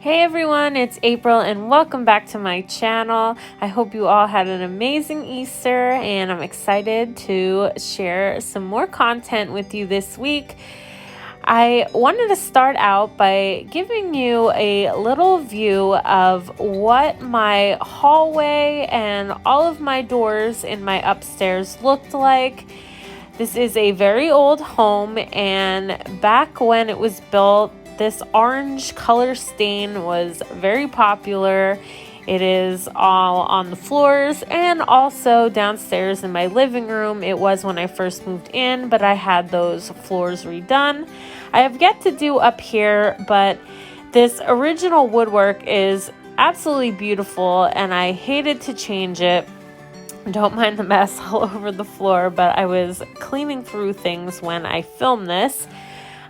Hey everyone, it's April and welcome back to my channel. I hope you all had an amazing Easter and I'm excited to share some more content with you this week. I wanted to start out by giving you a little view of what my hallway and all of my doors in my upstairs looked like. This is a very old home, and back when it was built, this orange color stain was very popular. It is all on the floors and also downstairs in my living room. It was when I first moved in, but I had those floors redone. I have yet to do up here, but this original woodwork is absolutely beautiful and I hated to change it. Don't mind the mess all over the floor, but I was cleaning through things when I filmed this.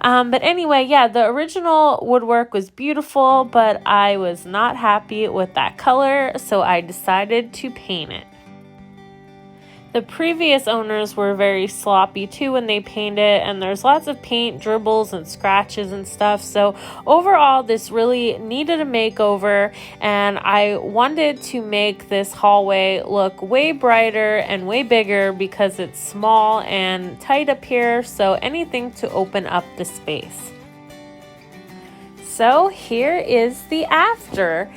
But anyway, yeah, the original woodwork was beautiful, but I was not happy with that color, so I decided to paint it. The previous owners were very sloppy too when they painted, and there's lots of paint dribbles and scratches and stuff. So overall, this really needed a makeover, and I wanted to make this hallway look way brighter and way bigger because it's small and tight up here, so anything to open up the space. So here is the after.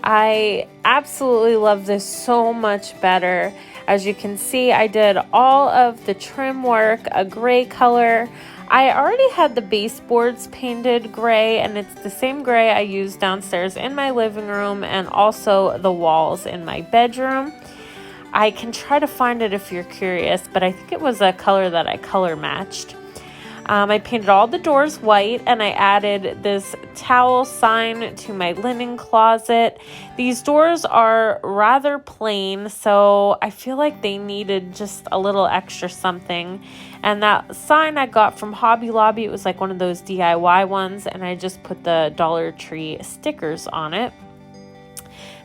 I absolutely love this so much better. As you can see, I did all of the trim work a gray color. I already had the baseboards painted gray, and it's the same gray I used downstairs in my living room and also the walls in my bedroom. I can try to find it if you're curious, but I think it was a color that I color matched. I painted all the doors white, and I added this towel sign to my linen closet. These doors are rather plain, so I feel like they needed just a little extra something. And that sign I got from Hobby Lobby, it was like one of those DIY ones, and I just put the Dollar Tree stickers on it.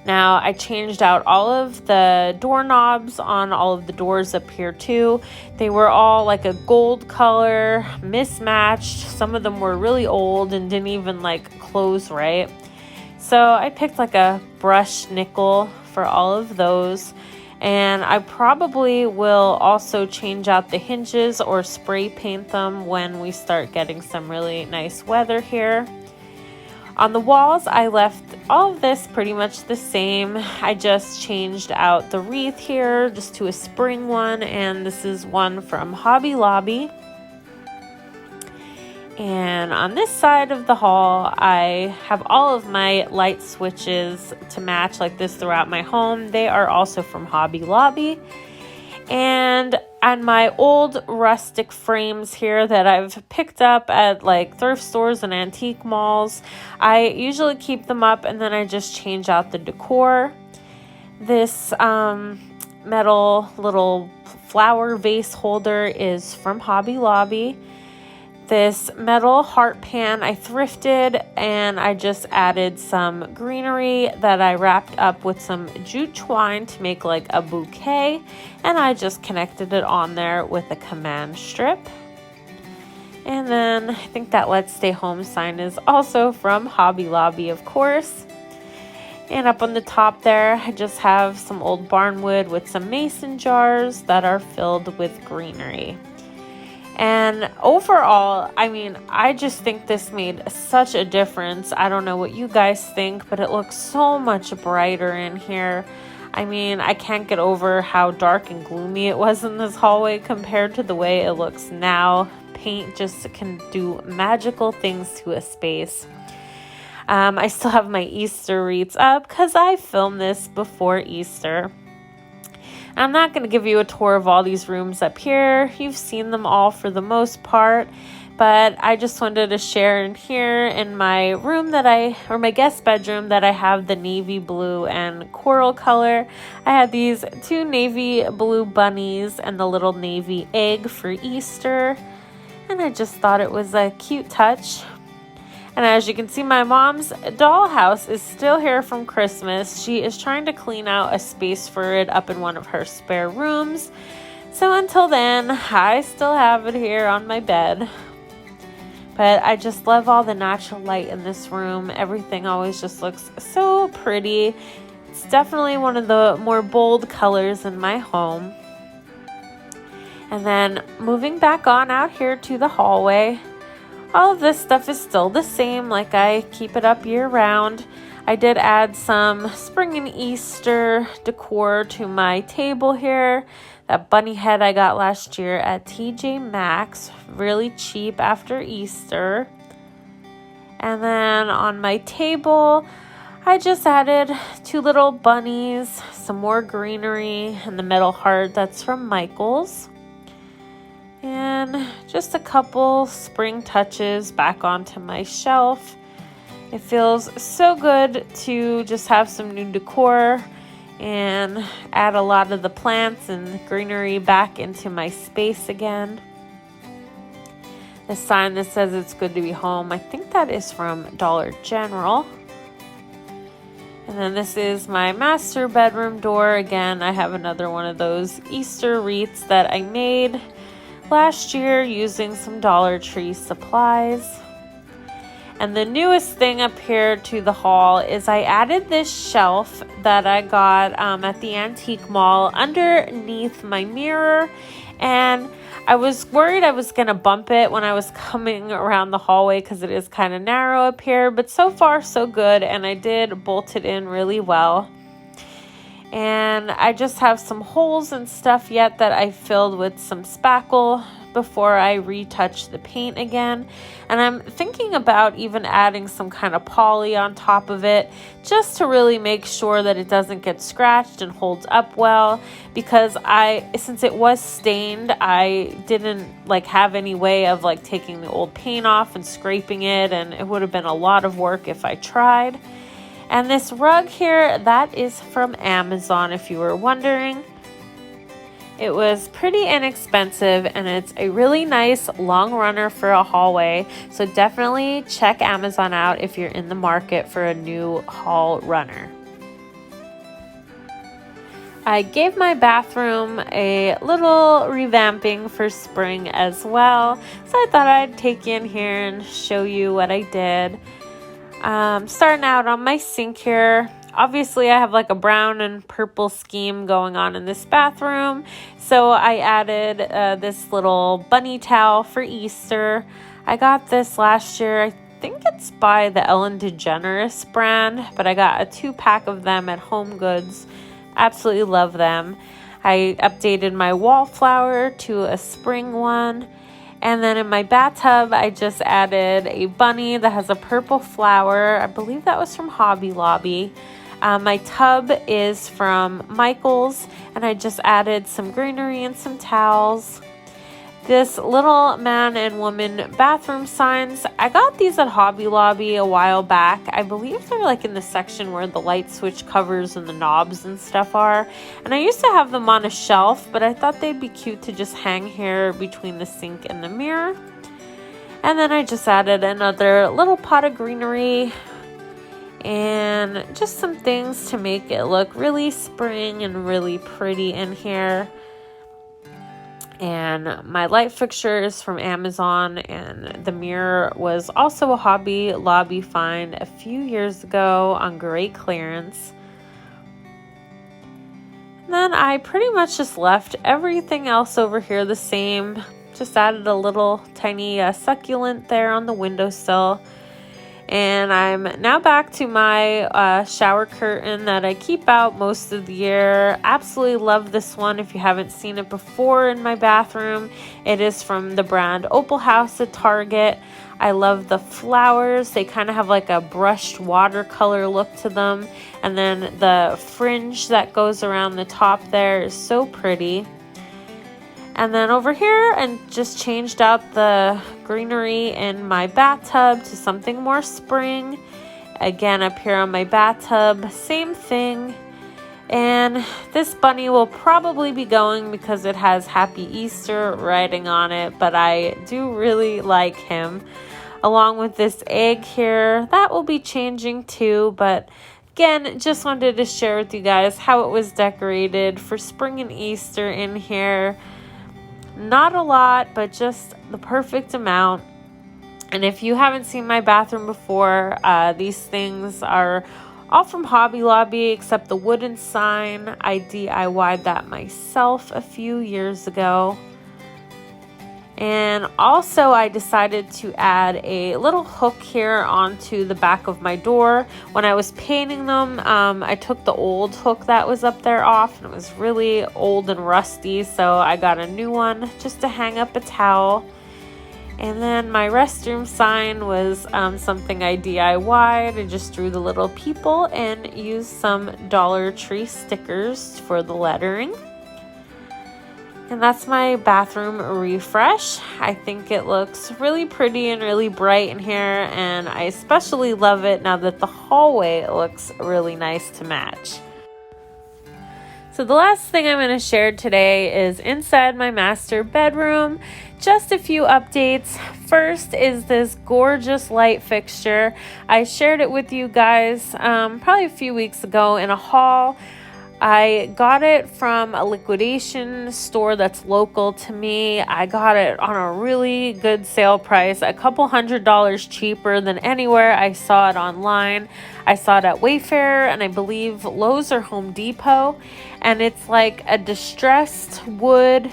Now, I changed out all of the doorknobs on all of the doors up here too. They were all like a gold color, mismatched. Some of them were really old and didn't even like close right. So I picked like a brushed nickel for all of those. And I probably will also change out the hinges or spray paint them when we start getting some really nice weather here. On the walls, I left all of this pretty much the same. I just changed out the wreath here just to a spring one, and this is one from Hobby Lobby. And on this side of the hall, I have all of my light switches to match like this throughout my home. They are also from Hobby Lobby. And on my old rustic frames here that I've picked up at like thrift stores and antique malls, I usually keep them up and then I just change out the decor. This metal little flower vase holder is from Hobby Lobby. This metal heart pan I thrifted, and I just added some greenery that I wrapped up with some jute twine to make like a bouquet, and I just connected it on there with a command strip. And then I think that Let's Stay Home sign is also from Hobby Lobby, of course. And up on the top there, I just have some old barnwood with some mason jars that are filled with greenery. And overall, I mean, I just think this made such a difference. I don't know what you guys think, but it looks so much brighter in here. I mean, I can't get over how dark and gloomy it was in this hallway compared to the way it looks now. Paint just can do magical things to a space. I still have my Easter wreaths up because I filmed this before Easter. I'm not going to give you a tour of all these rooms up here. You've seen them all for the most part, but I just wanted to share in here in my room or my guest bedroom that I have the navy blue and coral color. I had these two navy blue bunnies and the little navy egg for Easter, and I just thought it was a cute touch. And as you can see, my mom's dollhouse is still here from Christmas. She is trying to clean out a space for it up in one of her spare rooms. So until then, I still have it here on my bed. But I just love all the natural light in this room. Everything always just looks so pretty. It's definitely one of the more bold colors in my home. And then moving back on out here to the hallway, all of this stuff is still the same, like I keep it up year round. I did add some spring and Easter decor to my table here. That bunny head I got last year at TJ Maxx, really cheap after Easter. And then on my table, I just added 2 little bunnies, some more greenery, and the metal heart that's from Michael's. And just a couple spring touches back onto my shelf. It feels so good to just have some new decor and add a lot of the plants and greenery back into my space again. The sign that says it's good to be home, I think that is from Dollar General. And then this is my master bedroom door. Again, I have another one of those Easter wreaths that I made last year using some Dollar Tree supplies. And the newest thing up here to the hall is I added this shelf that I got at the antique mall underneath my mirror. And I was worried I was going to bump it when I was coming around the hallway because it is kind of narrow up here. But so far, so good. And I did bolt it in really well. And I just have some holes and stuff yet that I filled with some spackle before I retouch the paint again. And I'm thinking about even adding some kind of poly on top of it just to really make sure that it doesn't get scratched and holds up well, because since it was stained, I didn't have any way of taking the old paint off and scraping it, and it would have been a lot of work if I tried. And this rug here, that is from Amazon, if you were wondering. It was pretty inexpensive, and it's a really nice long runner for a hallway. So definitely check Amazon out if you're in the market for a new hall runner. I gave my bathroom a little revamping for spring as well. So I thought I'd take you in here and show you what I did. Starting out on my sink here. Obviously, I have a brown and purple scheme going on in this bathroom. So I added this little bunny towel for Easter. I got this last year. I think it's by the Ellen DeGeneres brand, but I got a 2-pack of them at Home Goods. Absolutely love them. I updated my wallflower to a spring one. And then in my bathtub, I just added a bunny that has a purple flower. I believe that was from Hobby Lobby. My tub is from Michael's, and I just added some greenery and some towels. This little man and woman bathroom signs, I got these at Hobby Lobby a while back. I believe they're in the section where the light switch covers and the knobs and stuff are. And I used to have them on a shelf, but I thought they'd be cute to just hang here between the sink and the mirror. And then I just added another little pot of greenery and just some things to make it look really spring and really pretty in here. And my light fixture is from Amazon, and the mirror was also a Hobby Lobby find a few years ago on great clearance. And then I pretty much just left everything else over here the same. Just added a little tiny succulent there on the windowsill. And I'm now back to my shower curtain that I keep out most of the year. Absolutely love this one. If you haven't seen it before in my bathroom, it is from the brand Opal House at Target. I love the flowers. They kind of have a brushed watercolor look to them. And then the fringe that goes around the top there is so pretty. And then over here, and just changed out the greenery in my bathtub to something more spring. Again, up here on my bathtub, same thing. And this bunny will probably be going because it has Happy Easter writing on it, but I do really like him. Along with this egg here, that will be changing too, but again, just wanted to share with you guys how it was decorated for spring and Easter in here. Not a lot, but just the perfect amount. And if you haven't seen my bathroom before, these things are all from Hobby Lobby except the wooden sign. I DIY'd that myself a few years ago. And also I decided to add a little hook here onto the back of my door. When I was painting them, I took the old hook that was up there off, and it was really old and rusty, so I got a new one just to hang up a towel. And then my restroom sign was something I DIY'd. I just drew the little people and used some Dollar Tree stickers for the lettering. And that's my bathroom refresh. I think it looks really pretty and really bright in here, and I especially love it now that the hallway looks really nice to match. So the last thing I'm going to share today is inside my master bedroom. Just a few updates. First is this gorgeous light fixture. I shared it with you guys probably a few weeks ago in a haul. I got it from a liquidation store that's local to me. I got it on a really good sale price, a couple $100 cheaper than anywhere I saw it online. I saw it at Wayfair and I believe Lowe's or Home Depot. And it's like a distressed wood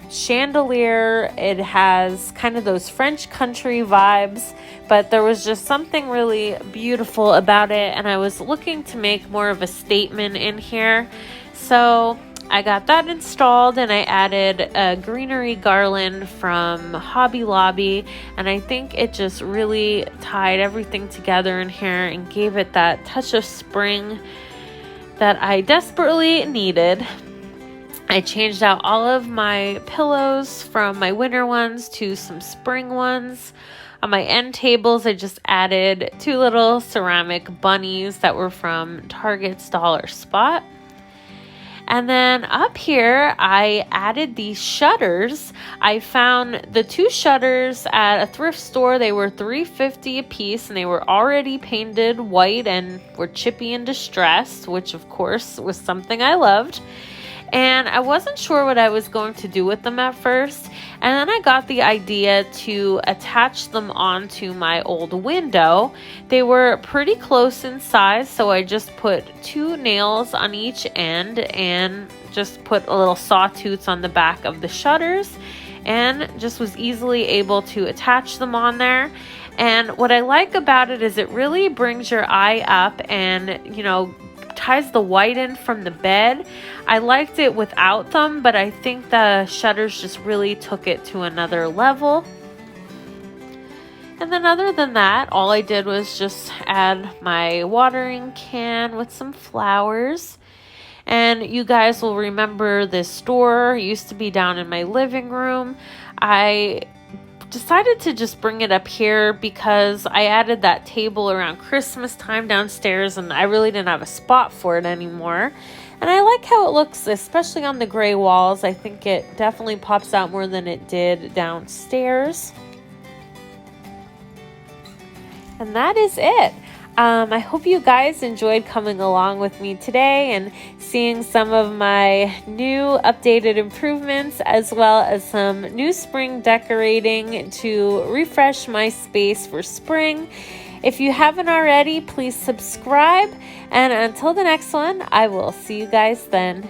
chandelier. It has kind of those French country vibes, but there was just something really beautiful about it, and I was looking to make more of a statement in here. So I got that installed, and I added a greenery garland from Hobby Lobby, and I think it just really tied everything together in here and gave it that touch of spring that I desperately needed. I changed out all of my pillows from my winter ones to some spring ones. On my end tables, I just added 2 little ceramic bunnies that were from Target's Dollar Spot. And then up here, I added these shutters. I found the 2 shutters at a thrift store. They were $3.50 a piece, and they were already painted white and were chippy and distressed, which of course was something I loved. And I wasn't sure what I was going to do with them at first. And then I got the idea to attach them onto my old window. They were pretty close in size, so I just put 2 nails on each end and just put a little sawtooths on the back of the shutters and just was easily able to attach them on there. And what I like about it is it really brings your eye up and, ties the white in from the bed. I liked it without them, but I think the shutters just really took it to another level. And then other than that, all I did was just add my watering can with some flowers. And you guys will remember this store used to be down in my living room. I decided to just bring it up here because I added that table around Christmas time downstairs and I really didn't have a spot for it anymore. And I like how it looks, especially on the gray walls. I think it definitely pops out more than it did downstairs. And that is it. I hope you guys enjoyed coming along with me today and seeing some of my new updated improvements, as well as some new spring decorating to refresh my space for spring. If you haven't already, please subscribe. And until the next one, I will see you guys then.